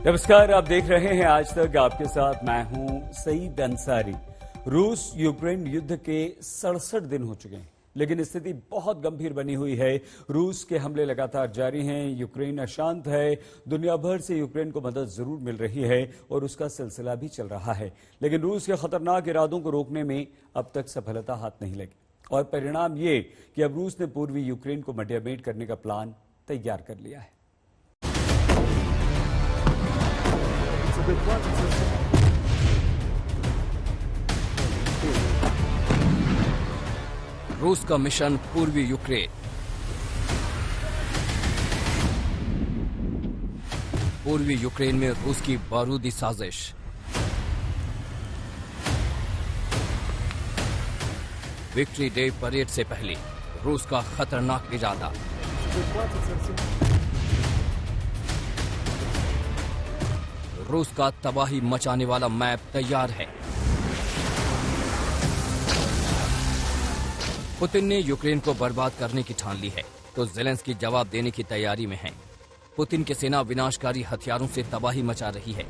नमस्कार, आप देख रहे हैं आज तक। आपके साथ मैं हूं सईद अंसारी। रूस यूक्रेन युद्ध के 67 दिन हो चुके हैं, लेकिन स्थिति बहुत गंभीर बनी हुई है। रूस के हमले लगातार जारी हैं, यूक्रेन अशांत है। दुनिया भर से यूक्रेन को मदद जरूर मिल रही है और उसका सिलसिला भी चल रहा है, लेकिन रूस के खतरनाक इरादों को रोकने में अब तक सफलता हाथ नहीं लगी। और परिणाम ये कि अब रूस ने पूर्वी यूक्रेन को मध्यमेट करने का प्लान तैयार कर लिया है। रूस का मिशन पूर्वी यूक्रेन। पूर्वी यूक्रेन में रूस की बारूदी साजिश। विक्ट्री डे परेड से पहले रूस का खतरनाक इरादा। रूस का तबाही मचाने वाला मैप तैयार है। पुतिन ने यूक्रेन को बर्बाद करने की ठान ली है, तो ज़ेलेंस्की जवाब देने की तैयारी में है। पुतिन की सेना विनाशकारी हथियारों से तबाही मचा रही है।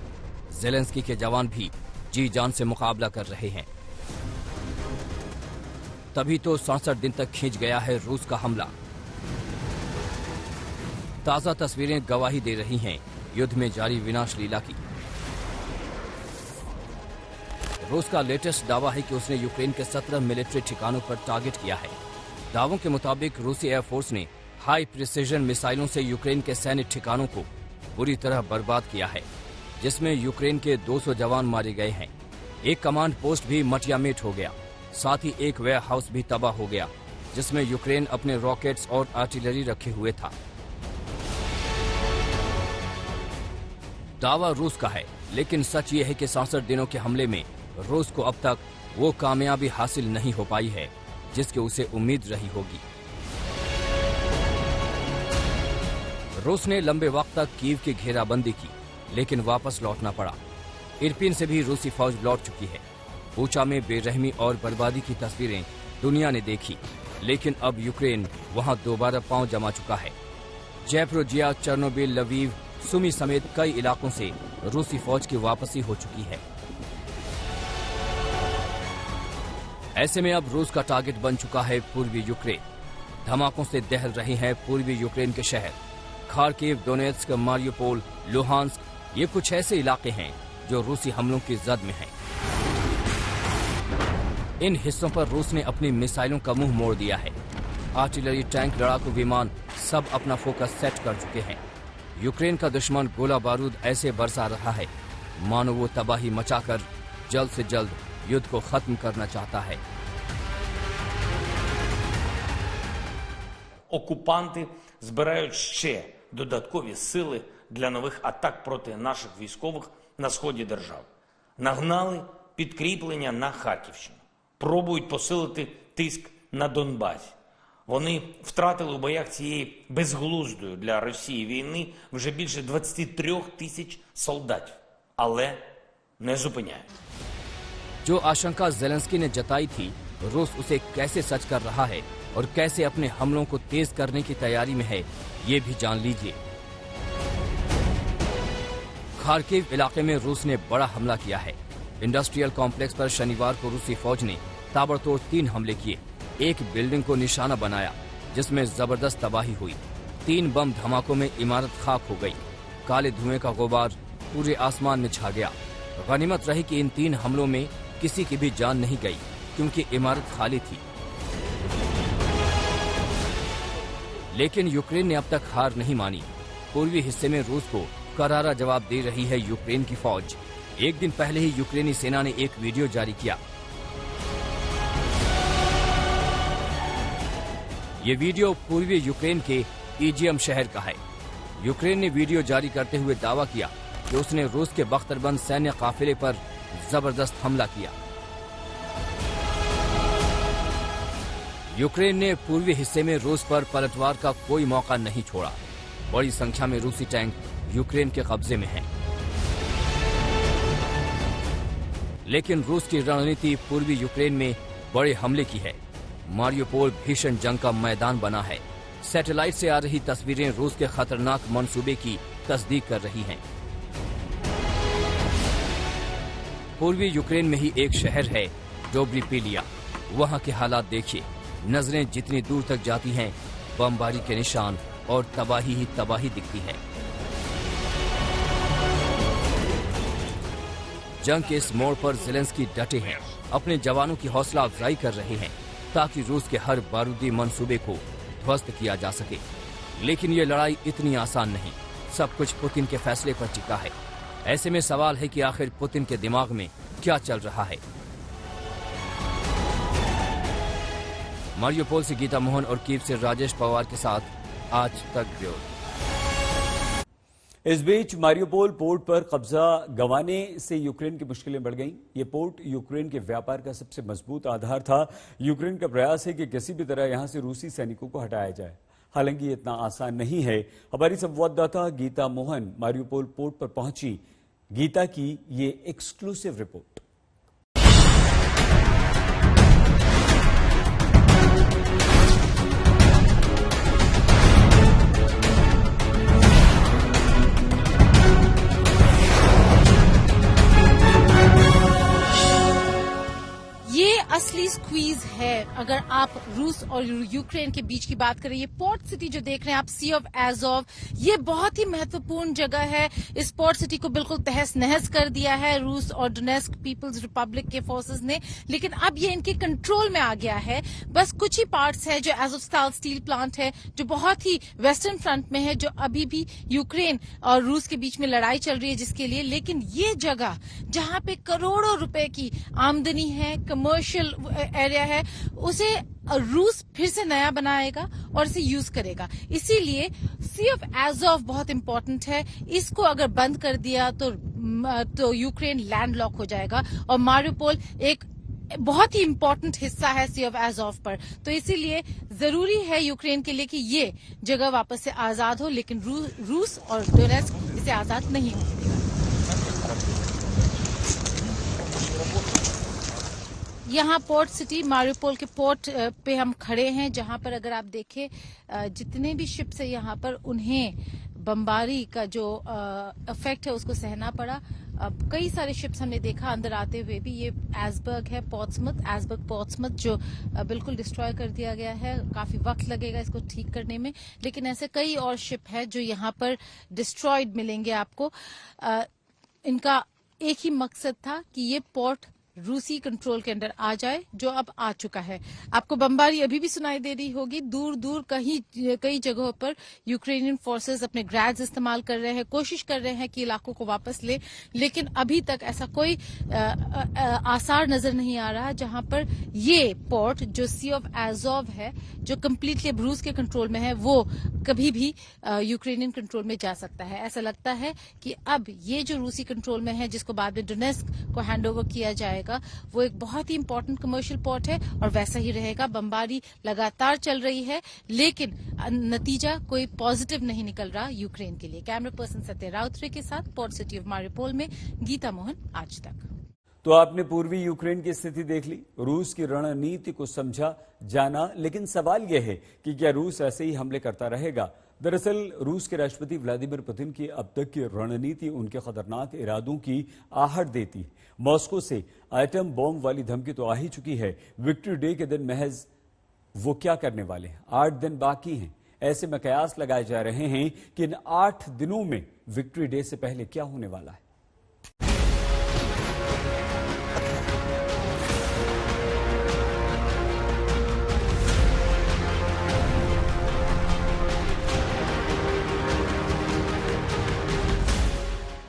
ज़ेलेंस्की के जवान भी जी जान से मुकाबला कर रहे हैं। तभी तो 67 दिन तक खींच गया है रूस का हमला। ताजा तस्वीरें गवाही दे रही हैं युद्ध में जारी विनाश लीला की। रूस का लेटेस्ट दावा है कि उसने यूक्रेन के 17 मिलिट्री ठिकानों पर टारगेट किया है। दावों के मुताबिक रूसी एयरफोर्स ने हाई प्रिसिजन मिसाइलों से यूक्रेन के सैन्य ठिकानों को बुरी तरह बर्बाद किया है, जिसमें यूक्रेन के 200 जवान मारे गए हैं। एक कमांड पोस्ट भी मटियामेट हो गया। साथ ही एक वेयर हाउस भी तबाह हो गया, जिसमें यूक्रेन अपने रॉकेट्स और आर्टिलरी रखे हुए था। दावा रूस का है, लेकिन सच ये है कि 67 दिनों के हमले में रूस को अब तक वो कामयाबी हासिल नहीं हो पाई है जिसकी उसे उम्मीद रही होगी। रूस ने लंबे वक्त तक कीव की घेराबंदी की, लेकिन वापस लौटना पड़ा। इरपिन से भी रूसी फौज लौट चुकी है। बूचा में बेरहमी और बर्बादी की तस्वीरें दुनिया ने देखी, लेकिन अब यूक्रेन वहां दोबारा पांव जमा चुका है। जैपोरिजिया, चेर्नोबिल, लवीव, सुमी समेत कई इलाकों से रूसी फौज की वापसी हो चुकी है। ऐसे में अब रूस का टारगेट बन चुका है पूर्वी यूक्रेन। धमाकों से दहल रहे हैं पूर्वी यूक्रेन के शहर। खार्किव, डोनेत्स्क, मारियोपोल, लुहांस्क, ये कुछ ऐसे इलाके हैं जो रूसी हमलों की जद में हैं। इन हिस्सों पर रूस ने अपनी मिसाइलों का मुंह मोड़ दिया है। आर्टिलरी, टैंक, लड़ाकू विमान सब अपना फोकस सेट कर चुके हैं। यूक्रेन का दुश्मन गोला बारूद ऐसे बरसा रहा है मानो वो तबाही मचाकर जल्द से जल्द युद्ध को खत्म करना चाहता है। Окупанти збирають ще додаткові сили для нових атак проти наших військових на сході держави. Нагнали підкріплення на Харківщину. Пробують посилити тиск на Донбасі. Вони втратили у боях цієї безглуздої для Росії війни вже більше 23 тисяч солдатів, але не зупиняють. जो आशंका ज़ेलेंस्की ने जताई थी, रूस उसे कैसे सच कर रहा है और कैसे अपने हमलों को तेज करने की तैयारी में है, ये भी जान लीजिए। खार्किव इलाके में रूस ने बड़ा हमला किया है। इंडस्ट्रियल कॉम्प्लेक्स पर शनिवार को रूसी फौज ने ताबड़तोड़ 3 हमले किए। एक बिल्डिंग को निशाना बनाया, जिसमें जबरदस्त तबाही हुई। 3 बम धमाकों में इमारत खाक हो गई। काले धुएं का गुबार पूरे आसमान में छा गया। गनीमत रही कि इन 3 हमलों में किसी की भी जान नहीं गई, क्योंकि इमारत खाली थी। लेकिन यूक्रेन ने अब तक हार नहीं मानी। पूर्वी हिस्से में रूस को करारा जवाब दे रही है यूक्रेन की फौज। एक दिन पहले ही यूक्रेनी सेना ने एक वीडियो जारी किया। ये वीडियो पूर्वी यूक्रेन के ईजियम शहर का है। यूक्रेन ने वीडियो जारी करते हुए दावा किया कि उसने रूस के बख्तरबंद सैन्य काफिले पर जबरदस्त हमला किया। यूक्रेन ने पूर्वी हिस्से में रूस पर पलटवार का कोई मौका नहीं छोड़ा। बड़ी संख्या में रूसी टैंक यूक्रेन के कब्जे में हैं। लेकिन रूस की रणनीति पूर्वी यूक्रेन में बड़े हमले की है। मारियोपोल भीषण जंग का मैदान बना है। सैटेलाइट से आ रही तस्वीरें रूस के खतरनाक मंसूबे की तस्दीक कर रही हैं। पूर्वी यूक्रेन में ही एक शहर है डोब्रिपिलिया। वहां के हालात देखिए, नजरें जितनी दूर तक जाती हैं बमबारी के निशान और तबाही ही तबाही दिखती है। जंग के इस मोड़ पर ज़ेलेंस्की डटे हैं, अपने जवानों की हौसला अफजाई कर रहे हैं ताकि रूस के हर बारूदी मंसूबे को ध्वस्त किया जा सके। लेकिन ये लड़ाई इतनी आसान नहीं, सब कुछ पुतिन के फैसले पर टिका है। ऐसे में सवाल है कि आखिर पुतिन के दिमाग में क्या चल रहा है। मारियोपोल से गीता मोहन और कीव से राजेश पवार के साथ आज तक ब्यूरो। इस बीच मारियोपोल पोर्ट पर कब्जा गंवाने से यूक्रेन की मुश्किलें बढ़ गईं। ये पोर्ट यूक्रेन के व्यापार का सबसे मजबूत आधार था। यूक्रेन का प्रयास है कि किसी भी तरह यहां से रूसी सैनिकों को हटाया जाए। हालांकि ये इतना आसान नहीं है। हमारी संवाददाता गीता मोहन मारियोपोल पोर्ट पर पहुंची। गीता की ये एक्सक्लूसिव रिपोर्ट। असली स्क्वीज है। अगर आप रूस और यूक्रेन के बीच की बात करें, ये पोर्ट सिटी जो देख रहे हैं आप, सी ऑफ एज़ोव, ये बहुत ही महत्वपूर्ण जगह है। इस पोर्ट सिटी को बिल्कुल तहस नहस कर दिया है रूस और डोनेस्क पीपल्स रिपब्लिक के फोर्सेस ने, लेकिन अब ये इनके कंट्रोल में आ गया है। बस कुछ ही पार्ट्स है जो एज़ोवस्ताल स्टील प्लांट है, जो बहुत ही वेस्टर्न फ्रंट में है, जो अभी भी यूक्रेन और रूस के बीच में लड़ाई चल रही है जिसके लिए। लेकिन ये जगह जहां पे करोड़ों रुपए की आमदनी है, कमर्शियल एरिया है, उसे रूस फिर से नया बनाएगा और इसे यूज करेगा। इसीलिए सी ऑफ एज़ोव बहुत इंपॉर्टेंट है। इसको अगर बंद कर दिया तो यूक्रेन लैंडलॉक हो जाएगा और मारियोपोल एक बहुत ही इंपॉर्टेंट हिस्सा है सी ऑफ एज़ोव पर। तो इसीलिए जरूरी है यूक्रेन के लिए कि ये जगह वापस से आजाद हो, लेकिन रूस और डोनेस्क इसे आजाद नहीं होने देगा। यहाँ पोर्ट सिटी मारियोपोल के पोर्ट पे हम खड़े हैं, जहां पर अगर आप देखें जितने भी शिप्स है यहाँ पर, उन्हें बमबारी का जो इफेक्ट है उसको सहना पड़ा। अब कई सारे शिप्स हमने देखा अंदर आते हुए भी। ये एसबर्ग है, पोर्ट्समथ जो बिल्कुल डिस्ट्रॉय कर दिया गया है। काफी वक्त लगेगा इसको ठीक करने में, लेकिन ऐसे कई और शिप है जो यहाँ पर डिस्ट्रॉयड मिलेंगे आपको। इनका एक ही मकसद था कि ये पोर्ट रूसी कंट्रोल के अंदर आ जाए, जो अब आ चुका है। आपको बमबारी अभी भी सुनाई दे रही होगी। दूर दूर कई जगहों पर यूक्रेनियन फोर्सेस अपने ग्रैड्स इस्तेमाल कर रहे हैं, कोशिश कर रहे हैं कि इलाकों को वापस ले, लेकिन अभी तक ऐसा कोई आसार नजर नहीं आ रहा जहां पर ये पोर्ट जो सी ऑफ एज़ोव है, जो कम्प्लीटली रूस के कंट्रोल में है, वो कभी भी यूक्रेनियन कंट्रोल में जा सकता है। ऐसा लगता है कि अब ये जो रूसी कंट्रोल में है, जिसको बाद में डोनेस्क को हैंडओवर किया जाएगा, वो एक बहुत ही इंपॉर्टेंट कमर्शियल पोर्ट है और वैसा ही रहेगा। बमबारी लगातार चल रही है, लेकिन नतीजा कोई पॉजिटिव नहीं निकल रहा यूक्रेन के लिए। कैमरा पर्सन सत्य राउतरे के साथ पोर्ट सिटी ऑफ मारियोपोल में गीता मोहन, आज तक। तो आपने पूर्वी यूक्रेन की स्थिति देख ली, रूस की रणनीति को समझा, जाना, लेकिन सवाल यह है कि क्या रूस ऐसे ही हमले करता रहेगा? दरअसल रूस के राष्ट्रपति व्लादिमीर पुतिन की अब तक की रणनीति उनके खतरनाक इरादों की आहट देती है। मॉस्को से एटम बॉम्ब वाली धमकी तो आ ही चुकी है। विक्ट्री डे के दिन महज वो क्या करने वाले हैं? 8 दिन बाकी हैं। ऐसे में कयास लगाए जा रहे हैं कि इन 8 दिनों में विक्ट्री डे से पहले क्या होने वाला है।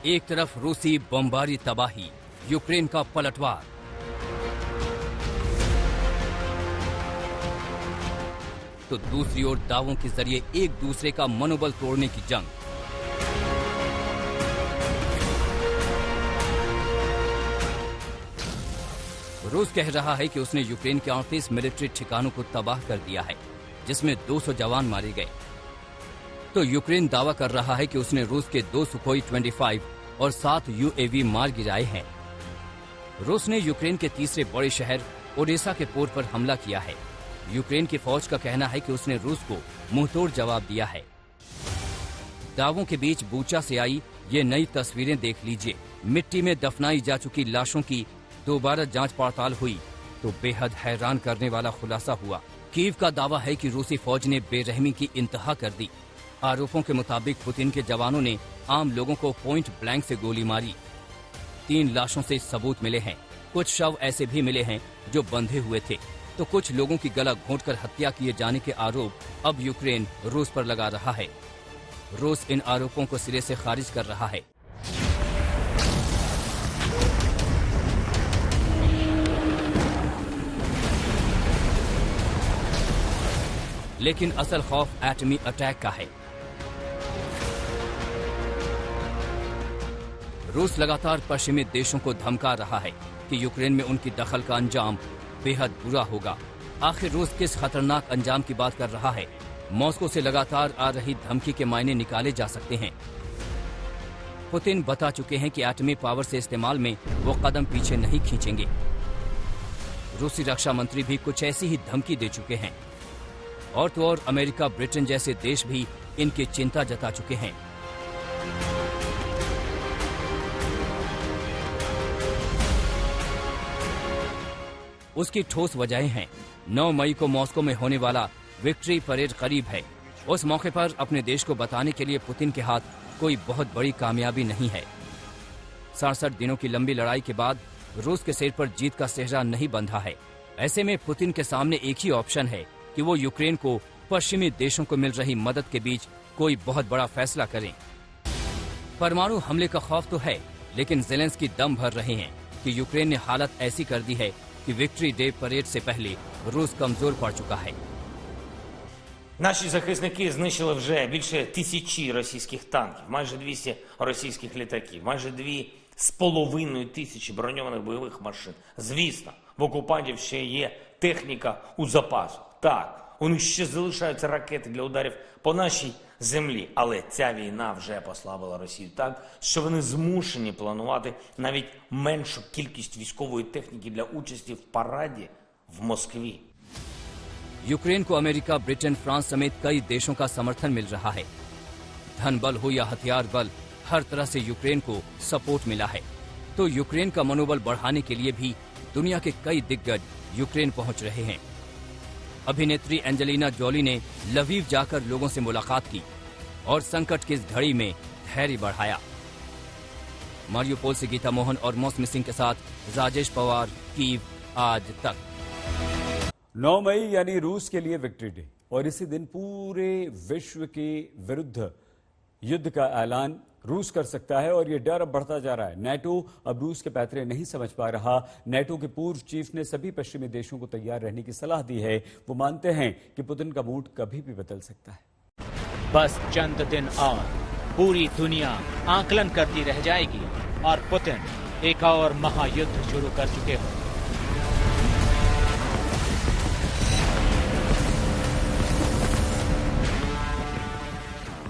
एक तरफ रूसी बमबारी तबाही, यूक्रेन का पलटवार, तो दूसरी ओर दावों के जरिए एक दूसरे का मनोबल तोड़ने की जंग। रूस कह रहा है कि उसने यूक्रेन के 38 मिलिट्री ठिकानों को तबाह कर दिया है, जिसमें 200 जवान मारे गए। तो यूक्रेन दावा कर रहा है कि उसने रूस के 2 सुखोई 25 और 7 यूएवी मार गिराए हैं। रूस ने यूक्रेन के तीसरे बड़े शहर ओडेसा के पोर्ट पर हमला किया है। यूक्रेन की फौज का कहना है कि उसने रूस को मुंहतोड़ जवाब दिया है। दावों के बीच बूचा से आई ये नई तस्वीरें देख लीजिए। मिट्टी में दफनाई जा चुकी लाशों की दोबारा जांच पड़ताल हुई तो बेहद हैरान करने वाला खुलासा हुआ। कीव का दावा है कि रूसी फौज ने बेरहमी की इंतहा कर दी। आरोपों के मुताबिक पुतिन के जवानों ने आम लोगों को पॉइंट ब्लैंक से गोली मारी। 3 लाशों से सबूत मिले हैं। कुछ शव ऐसे भी मिले हैं जो बंधे हुए थे, तो कुछ लोगों की गला घोंटकर हत्या किए जाने के आरोप अब यूक्रेन रूस पर लगा रहा है। रूस इन आरोपों को सिरे से खारिज कर रहा है। लेकिन असल खौफ एटमी अटैक का है। रूस लगातार पश्चिमी देशों को धमका रहा है कि यूक्रेन में उनकी दखल का अंजाम बेहद बुरा होगा। आखिर रूस किस खतरनाक अंजाम की बात कर रहा है? मॉस्को से लगातार आ रही धमकी के मायने निकाले जा सकते हैं। पुतिन बता चुके हैं कि एटमी पावर से इस्तेमाल में वो कदम पीछे नहीं खींचेंगे। रूसी रक्षा मंत्री भी कुछ ऐसी ही धमकी दे चुके हैं। और तो और अमेरिका, ब्रिटेन जैसे देश भी इनकी चिंता जता चुके हैं। उसकी ठोस वजहें हैं। 9 मई को मॉस्को में होने वाला विक्ट्री परेड करीब है। उस मौके पर अपने देश को बताने के लिए पुतिन के हाथ कोई बहुत बड़ी कामयाबी नहीं है। 67 दिनों की लंबी लड़ाई के बाद रूस के सिर पर जीत का सेहरा नहीं बंधा है। ऐसे में पुतिन के सामने एक ही ऑप्शन है कि वो यूक्रेन को पश्चिमी देशों को मिल रही मदद के बीच कोई बहुत बड़ा फैसला करें। परमाणु हमले का खौफ तो है, लेकिन ज़ेलेंस्की दम भर रहे हैं कि यूक्रेन ने हालत ऐसी कर दी है कि विक्ट्री डे परेड से पहले रूस कमजोर पड़ चुका है। Наші захисники знищили вже більше 1000 російських танків, майже 200 російських літаків, майже 2500 броньованих бойових машин. Звісно, в окупантів ще є техніка у запасу. Так, у них ще залишаються ракети для ударів по нашій землі. Але ця війна вже послабила Росію так, що вони змушені планувати навіть меншу кількість військової техніки для участі в параді в Москві. यूक्रेन को अमेरिका, ब्रिटेन, फ्रांस समेत कई देशों का समर्थन मिल रहा है। धन बल हो या हथियार बल, हर तरह से यूक्रेन को सपोर्ट मिला है। तो यूक्रेन का मनोबल बढ़ाने के लिए भी दुनिया के कई दिग्गज यूक्रेन पहुंच रहे हैं। अभिनेत्री एंजेलिना जोली ने लवीव जाकर लोगों से मुलाकात की और संकट की इस घड़ी में धैर्य बढ़ाया। मारियोपोल से गीता मोहन और मौसमी सिंह के साथ राजेश पवार, कीव आज तक। 9 मई यानी रूस के लिए विक्ट्री डे और इसी दिन पूरे विश्व के विरुद्ध युद्ध का ऐलान रूस कर सकता है और ये डर अब बढ़ता जा रहा है। नेटो अब रूस के पैतरे नहीं समझ पा रहा। नेटो के पूर्व चीफ ने सभी पश्चिमी देशों को तैयार रहने की सलाह दी है। वो मानते हैं कि पुतिन का मूड कभी भी बदल सकता है। बस चंद दिन और पूरी दुनिया आकलन करती रह जाएगी और पुतिन एक और महायुद्ध शुरू कर चुके होंगे।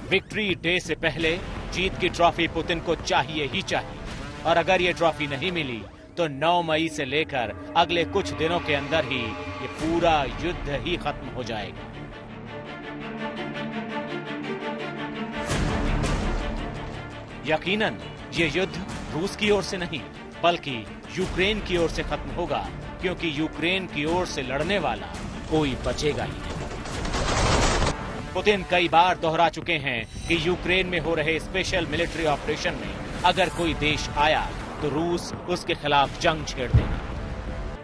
विक्ट्री डे से पहले जीत की ट्रॉफी पुतिन को चाहिए ही चाहिए, और अगर ये ट्रॉफी नहीं मिली तो 9 मई से लेकर अगले कुछ दिनों के अंदर ही ये पूरा युद्ध ही खत्म हो जाएगा। यकीनन ये युद्ध रूस की ओर से नहीं बल्कि यूक्रेन की ओर से खत्म होगा, क्योंकि यूक्रेन की ओर से लड़ने वाला कोई बचेगा ही नहीं। पुतिन कई बार दोहरा चुके हैं कि यूक्रेन में हो रहे स्पेशल मिलिट्री ऑपरेशन में अगर कोई देश आया तो रूस उसके खिलाफ जंग छेड़ देगा।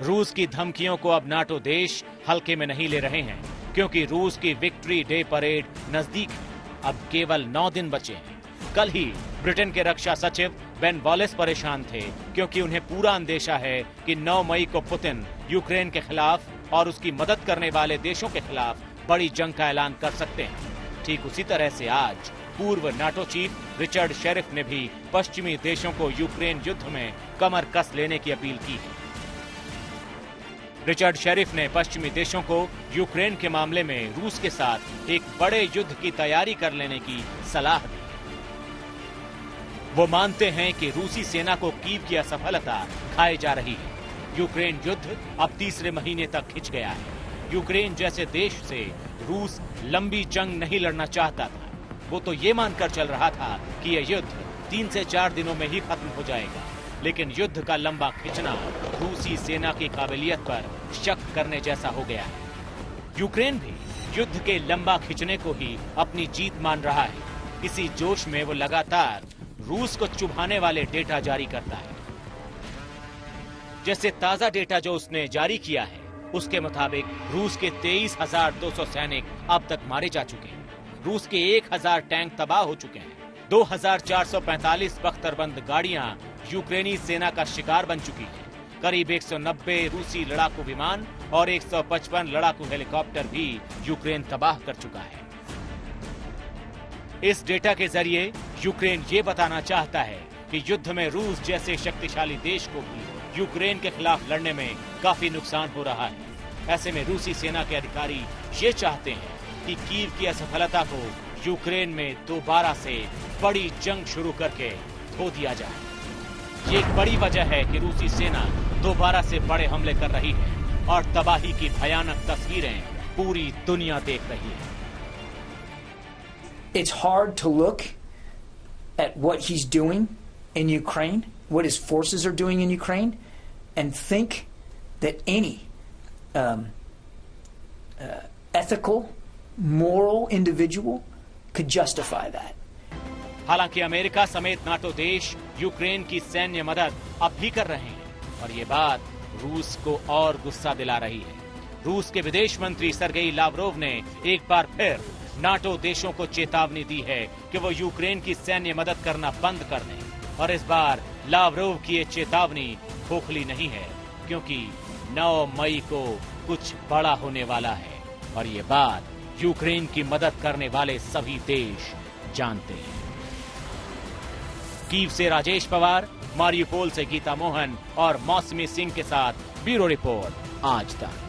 रूस की धमकियों को अब नाटो देश हल्के में नहीं ले रहे हैं, क्योंकि रूस की विक्ट्री डे परेड नजदीक है। अब केवल 9 दिन बचे हैं। कल ही ब्रिटेन के रक्षा सचिव बेन वॉलेस परेशान थे, क्योंकि उन्हें पूरा अंदेशा है कि 9 मई को पुतिन यूक्रेन के खिलाफ और उसकी मदद करने वाले देशों के खिलाफ बड़ी जंग का ऐलान कर सकते हैं। ठीक उसी तरह से आज पूर्व नाटो चीफ रिचर्ड शेरिफ ने भी पश्चिमी देशों को यूक्रेन युद्ध में कमर कस लेने की अपील की है। रिचर्ड शेरिफ ने पश्चिमी देशों को यूक्रेन के मामले में रूस के साथ एक बड़े युद्ध की तैयारी कर लेने की सलाह दी। वो मानते हैं कि रूसी सेना को कीव की असफलता खाए जा रही है। यूक्रेन युद्ध अब तीसरे महीने तक खिंच गया है। यूक्रेन जैसे देश से रूस लंबी जंग नहीं लड़ना चाहता था। वो तो ये मानकर चल रहा था कि यह युद्ध 3 से 4 दिनों में ही खत्म हो जाएगा। लेकिन युद्ध का लंबा खिंचना रूसी सेना की काबिलियत पर शक करने जैसा हो गया है। यूक्रेन भी युद्ध के लंबा खिंचने को ही अपनी जीत मान रहा है। इसी जोश में वो लगातार रूस को चुभाने वाले डेटा जारी करता है। जैसे ताजा डेटा जो उसने जारी किया है, उसके मुताबिक रूस के 23,200 सैनिक अब तक मारे जा चुके हैं। रूस के 1,000 टैंक तबाह हो चुके हैं। 2,445 बख्तरबंद गाड़ियां यूक्रेनी सेना का शिकार बन चुकी हैं। करीब 190 रूसी लड़ाकू विमान और 155 लड़ाकू हेलीकॉप्टर भी यूक्रेन तबाह कर चुका है। इस डेटा के जरिए यूक्रेन ये बताना चाहता है कि युद्ध में रूस जैसे शक्तिशाली देश को भी यूक्रेन के खिलाफ लड़ने में काफी नुकसान हो रहा है। ऐसे में रूसी सेना के अधिकारी ये चाहते हैं कि कीव की असफलता को यूक्रेन में दोबारा से बड़ी जंग शुरू करके धो दिया जाए। ये एक बड़ी वजह है कि रूसी सेना दोबारा से बड़े हमले कर रही है और तबाही की भयानक तस्वीरें पूरी दुनिया देख रही है। It's hard to look at what he's doing in Ukraine, what his forces are doing in Ukraine, and think that any ethical, moral individual could justify that. हालांकि अमेरिका समेत नाटो देश यूक्रेन की सैन्य मदद अब भी कर रहे हैं और ये बात रूस को और गुस्सा दिला रही है। रूस के विदेश मंत्री सर्गेई लावरोव ने एक बार फिर नाटो देशों को चेतावनी दी है कि वो यूक्रेन की सैन्य मदद करना बंद कर दें। और इस बार लावरोव की ये चेतावनी खोखली नहीं है, क्योंकि 9 मई को कुछ बड़ा होने वाला है और ये बात यूक्रेन की मदद करने वाले सभी देश जानते हैं। कीव से राजेश पवार, मारियुपोल से गीता मोहन और मौसमी सिंह के साथ ब्यूरो रिपोर्ट आज तक।